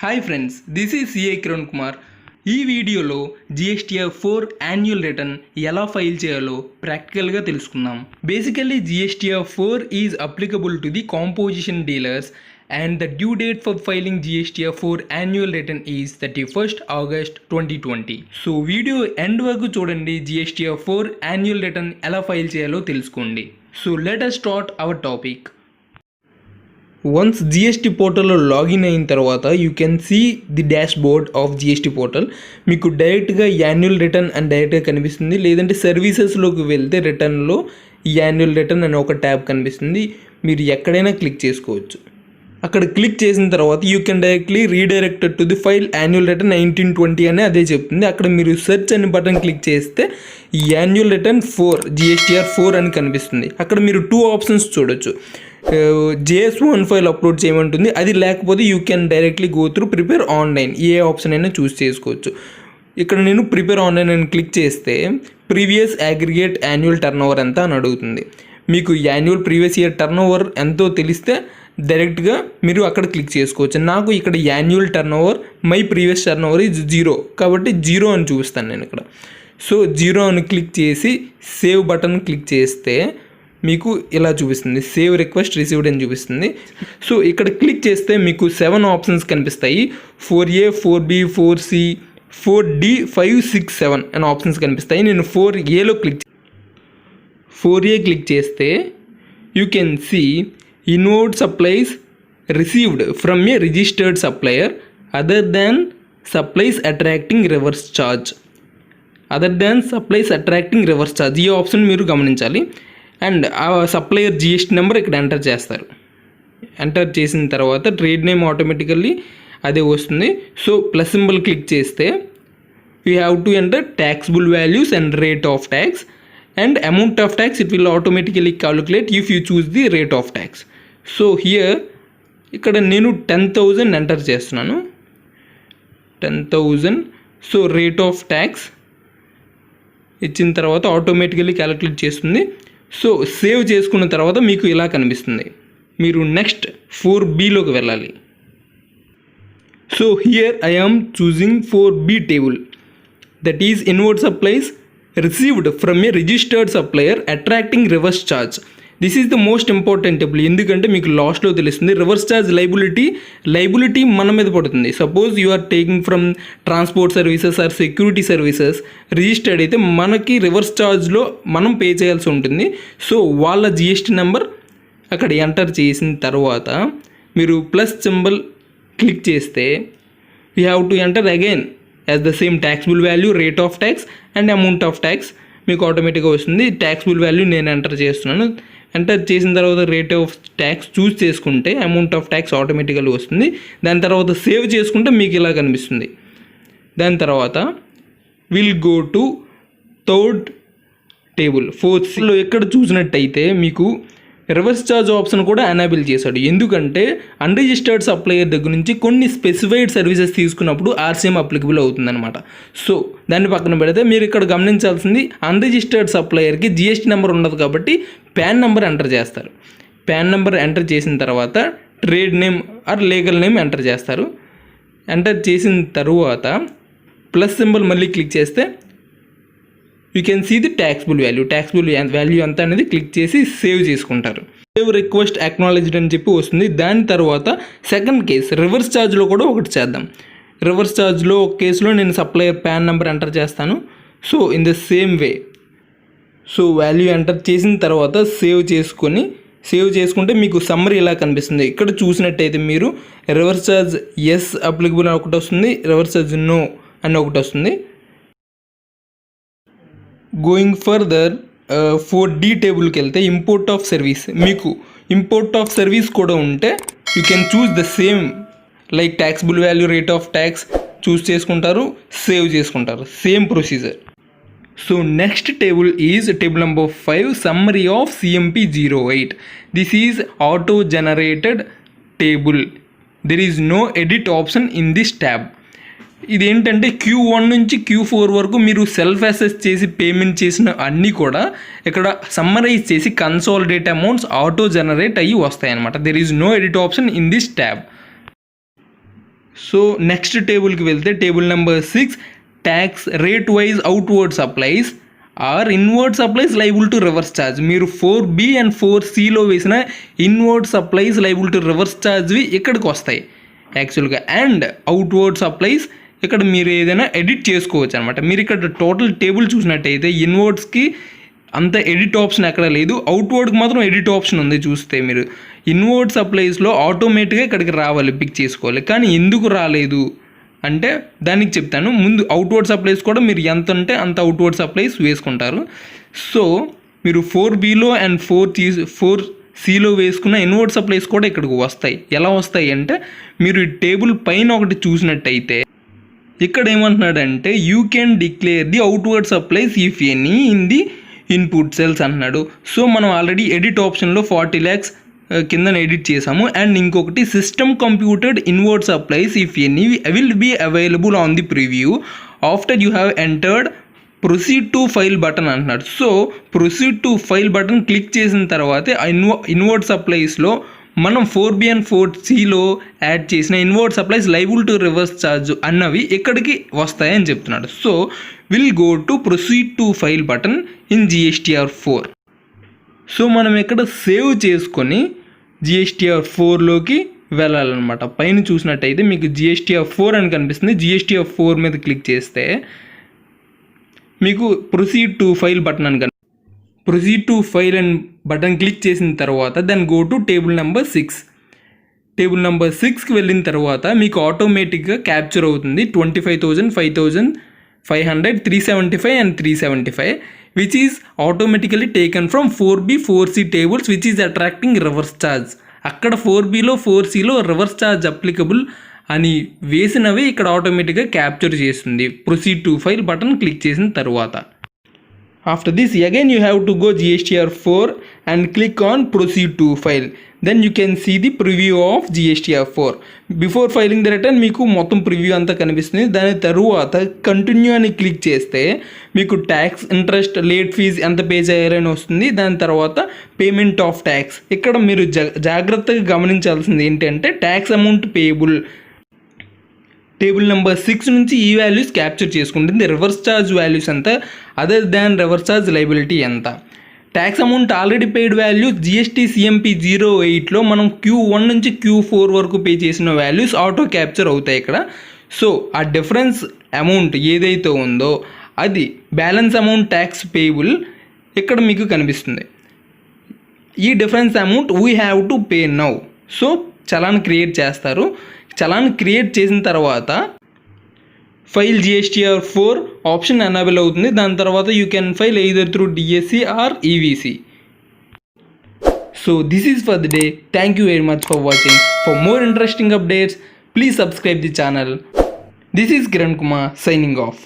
Hi friends, this is CA Kiran Kumar. ఈ వీడియోలో GSTR4 annual return ఎలా ఫైల్ చేయాలో ప్రాక్టికల్గా తెలుసుకుందాం. Basically GSTR4 is applicable to the composition dealers and the due date for filing GSTR4 annual return is 31st August 2020. So video end వరకు చూడండి, GSTR4 annual return ఎలా file చేయాలో తెలుసుకోండి. So let us start our topic. Once GST పోర్టల్లో login అయిన తర్వాత you can see the dashboard of GST portal. మీకు డైరెక్ట్గా యాన్యువల్ రిటర్న్ అని డైరెక్ట్గా కనిపిస్తుంది, లేదంటే సర్వీసెస్లోకి వెళ్తే రిటర్న్లో యాన్యువల్ రిటర్న్ అనే ఒక ట్యాబ్ కనిపిస్తుంది. మీరు ఎక్కడైనా క్లిక్ చేసుకోవచ్చు. అక్కడ క్లిక్ చేసిన తర్వాత you can directly redirected to the file annual return 1920 అని అదే చెప్తుంది. అక్కడ మీరు సెర్చ్ అని బటన్ క్లిక్ చేస్తే యాన్యువల్ రిటర్న్ 4 GSTR4 అని కనిపిస్తుంది. అక్కడ మీరు 2 ఆప్షన్స్ చూడొచ్చు. JS1 ఫైల్ అప్లోడ్ చేయమంటుంది, అది లేకపోతే you can directly go through prepare online. A option అయినా చూస్ చేసుకోవచ్చు. ఇక్కడ నేను ప్రిపేర్ ఆన్లైన్ అని క్లిక్ చేస్తే previous aggregate annual turn over ఎంత అని అడుగుతుంది. మీకు annual previous year turn over ఎంతో తెలిస్తే డైరెక్ట్గా మీరు అక్కడ క్లిక్ చేసుకోవచ్చు. నాకు ఇక్కడ annual turn over my previous turn over is 0 కాబట్టి 0 అని చూపిస్తాను నేను ఇక్కడ. సో 0 అని క్లిక్ చేసి సేవ్ బటన్ క్లిక్ చేస్తే మీకు ఇలా చూపిస్తుంది, సేవ్ రిక్వెస్ట్ రిసీవ్డ్ అని చూపిస్తుంది. సో ఇక్కడ క్లిక్ చేస్తే మీకు 7 ఆప్షన్స్ కనిపిస్తాయి. 4A 4B 4C 4D 5 6 7 అనే ఆప్షన్స్ కనిపిస్తాయి. నేను 4Aలో క్లిక్ చేస్తే you can see inward supplies received from a registered supplier other than supplies attracting reverse charge. ఈ ఆప్షన్ మీరు గమనించాలి. అండ్ ఆ సప్లయర్ జిఎస్టీ నెంబర్ ఇక్కడ ఎంటర్ చేస్తారు. ఎంటర్ చేసిన తర్వాత ట్రేడ్ నేమ్ ఆటోమేటికల్లీ అదే వస్తుంది. సో ప్లస్ సింబల్ క్లిక్ చేస్తే you have to enter taxable values and rate of tax and amount of tax. It will automatically calculate if you choose the rate of tax. So here ఇక్కడ నేను 10,000 enter చేస్తున్నాను. 10,000. So rate of tax ఇచ్చిన తర్వాత automatically calculate చేస్తుంది. So save చేసుకున్న తర్వాత మీకు ఇలా కనిపిస్తుంది. మీరు నెక్స్ట్ 4Bలోకి వెళ్ళాలి. So here I am choosing 4B table, that is inward supplies received from a registered supplier attracting reverse charge. This is the most important table, ఎందుకంటే మీకు లాస్ట్లో తెలుస్తుంది రివర్స్ ఛార్జ్ లైబిలిటీ మన మీద పడుతుంది. Suppose you are taking from transport services or security services registered అయితే మనకి reverse ఛార్జ్లో మనం పే చేయాల్సి ఉంటుంది. సో వాళ్ళ జిఎస్టీ నెంబర్ అక్కడ ఎంటర్ చేసిన తర్వాత మీరు ప్లస్ సింబల్ క్లిక్ చేస్తే you have to enter again as the same taxable value, rate of tax and amount of tax మీకు ఆటోమేటిక్గా వస్తుంది. taxable వాల్యూ నేను ఎంటర్ చేస్తున్నాను. ఎంటర్ చేసిన తర్వాత రేట్ ఆఫ్ ట్యాక్స్ చూస్ చేసుకుంటే అమౌంట్ ఆఫ్ ట్యాక్స్ ఆటోమేటికల్గా వస్తుంది. దాని తర్వాత సేవ్ చేసుకుంటే మీకు ఇలా కనిపిస్తుంది. దాని తర్వాత will go to third table 4Cలో ఎక్కడ చూసినట్టయితే మీకు రివర్స్ ఛార్జ్ ఆప్షన్ కూడా ఎనేబుల్ చేశాడు. ఎందుకంటే అన్రిజిస్టర్డ్ సప్లయర్ దగ్గర నుంచి కొన్ని స్పెసిఫైడ్ సర్వీసెస్ తీసుకున్నప్పుడు RCM అప్లికబుల్ అవుతుందన్నమాట. సో దాన్ని పక్కన పెడితే మీరు ఇక్కడ గమనించాల్సింది అన్రిజిస్టర్డ్ సప్లయర్కి జిఎస్టీ నెంబర్ ఉండదు కాబట్టి PAN నెంబర్ ఎంటర్ చేస్తారు. PAN నెంబర్ ఎంటర్ చేసిన తర్వాత trade name or legal name enter చేస్తారు. ఎంటర్ చేసిన తర్వాత ప్లస్ సింబల్ మళ్ళీ క్లిక్ చేస్తే you can see the taxable value ఎంత అనేది క్లిక్ చేసి సేవ్ చేసుకుంటారు. సేవ్ రిక్వెస్ట్ అక్నాలెడ్జ్డ్ అని చెప్పి వస్తుంది. దాని తర్వాత సెకండ్ కేస్ రివర్స్ ఛార్జ్లో కూడా ఒకటి చేద్దాం. రివర్స్ ఛార్జ్లో ఒక కేసులో నేను సప్లయర్ PAN నెంబర్ ఎంటర్ చేస్తాను. So in the same way so value enter చేసిన తర్వాత సేవ్ చేసుకుంటే మీకు సమ్మరీ ఇలా కనిపిస్తుంది. ఇక్కడ చూసినట్టయితే మీరు రివర్స్ ఛార్జ్ ఎస్ అప్లికబుల్ అని ఒకటి వస్తుంది, రివర్స్ ఛార్జ్ నో అని ఒకటి వస్తుంది. గోయింగ్ ఫర్దర్ 4D టేబుల్కి వెళ్తే ఇంపోర్ట్ ఆఫ్ సర్వీస్, మీకు ఇంపోర్ట్ ఆఫ్ సర్వీస్ కూడా ఉంటే you can choose the same like taxable value, rate of tax choose చేసుకుంటారు, సేవ్ చేసుకుంటారు, same procedure. So next table is table number 5, summary of CMP08. This is auto generated table. There is no edit option in this tab. ఇదేంటంటే Q1 నుంచి Q4 వరకు మీరు self assess చేసి payment చేసిన అన్నీ కూడా ఇక్కడ సమ్మరైజ్ చేసి కన్సాలిడేట్ అమౌంట్స్ ఆటో జనరేట్ అయ్యి వస్తాయి అన్నమాట. There is no edit option in this tab. So next టేబుల్కి వెళ్తే table number 6 tax rate wise outward supplies or inward supplies liable to reverse charge. మీరు 4B అండ్ 4Cలో వేసిన inward supplies liable to reverse ఛార్జ్వి ఇక్కడికి వస్తాయి యాక్చువల్గా. And outward supplies ఇక్కడ మీరు ఏదైనా ఎడిట్ చేసుకోవచ్చు అనమాట. మీరు ఇక్కడ టోటల్ టేబుల్ చూసినట్టయితే ఇన్వర్డ్స్కి అంత ఎడిట్ ఆప్షన్ ఎక్కడ లేదు, అవుట్వర్డ్కి మాత్రం ఎడిట్ ఆప్షన్ ఉంది. చూస్తే మీరు ఇన్వర్డ్ సప్లైస్లో ఆటోమేటిక్గా ఇక్కడికి రావాలి, పిక్ చేసుకోవాలి. కానీ ఎందుకు రాలేదు అంటే దానికి చెప్తాను. ముందు అవుట్వర్డ్ సప్లైస్ కూడా మీరు ఎంత అంటే అంత అవుట్వర్డ్ సప్లైస్ వేసుకుంటారు. సో మీరు 4Bలో అండ్ 4Cలో వేసుకున్న ఇన్వర్డ్ సప్లైస్ కూడా ఇక్కడికి వస్తాయి. ఎలా వస్తాయి అంటే మీరు ఈ టేబుల్ పైన ఒకటి చూసినట్టయితే ఇక్కడ ఏమంటున్నాడంటే you can declare the outward supplies if any in the input cells అంటున్నాడు. సో మనం ఆల్రెడీ ఎడిట్ ఆప్షన్లో 40 lakhs కింద ఎడిట్ చేసాము. అండ్ ఇంకొకటి system computed inward supplies if any will be available on the preview after you have entered proceed to file button అంటున్నాడు. So proceed to file button click చేసిన తర్వాత inward సప్లైస్లో మనం 4B and 4Cలో add చేసిన inward supplies liable to reverse charge అన్నవి ఇక్కడికి వస్తాయని చెప్తున్నాడు. So will go to proceed to file button in GSTR4. So మనం ఇక్కడ సేవ్ చేసుకొని GSTR4లోకి వెళ్ళాలన్నమాట. పైన చూసినట్టయితే మీకు GSTR4 అని కనిపిస్తుంది. GSTR4 మీద క్లిక్ చేస్తే మీకు ప్రొసీడ్ టు ఫైల్ బటన్ అని proceed to file and button click చేసిన తర్వాత then go to table number 6. Table number 6కి వెళ్ళిన తర్వాత మీకు ఆటోమేటిక్గా క్యాప్చర్ అవుతుంది 25,000, 5,500, 375 and 375 which is automatically taken from 4B, 4C tables which is attracting reverse charge. అక్కడ 4Bలో 4Cలో రివర్స్ ఛార్జ్ అప్లికబుల్ అని వేసినవి ఇక్కడ ఆటోమేటిక్గా క్యాప్చర్ చేస్తుంది proceed to file button click చేసిన తర్వాత. After this again you have to go GSTR4 and click on proceed to file. Then you can see the preview of GSTR4. Before filing the return మీకు మొత్తం preview అంతా కనిపిస్తుంది. దాని తరువాత continue అని click చేస్తే మీకు ట్యాక్స్, ఇంట్రెస్ట్, లేట్ ఫీజ్ ఎంత పే చేయాలని వస్తుంది. దాని తర్వాత పేమెంట్ ఆఫ్ ట్యాక్స్. ఇక్కడ మీరు జాగ్రత్తగా గమనించాల్సింది ఏంటంటే tax amount payable table number 6 నుంచి ఈ వాల్యూస్ క్యాప్చర్ చేసుకుంటుంది. రివర్స్ ఛార్జ్ వాల్యూస్ ఎంత, other than reverse charge liability ఎంత. Tax amount already paid value GST CMP 08లో మనం Q1 నుంచి Q4 వరకు పే చేసిన వాల్యూస్ ఆటో క్యాప్చర్ అవుతాయి ఇక్కడ. సో ఆ డిఫరెన్స్ అమౌంట్ ఏదైతే ఉందో అది బ్యాలెన్స్ అమౌంట్ ట్యాక్స్ పేయబుల్ ఇక్కడ మీకు కనిపిస్తుంది. ఈ difference amount we have to pay now. So challan create చేస్తారు. చలాన్ క్రియేట్ చేసిన తర్వాత ఫైల్ GSTR4 ఆప్షన్ ఎనేబుల్ అవుతుంది. దాని తర్వాత you can file either through DSC or EVC. So this is for the day. Thank you very much for watching. For more interesting updates please subscribe the channel. This is Kiran Kumar signing of.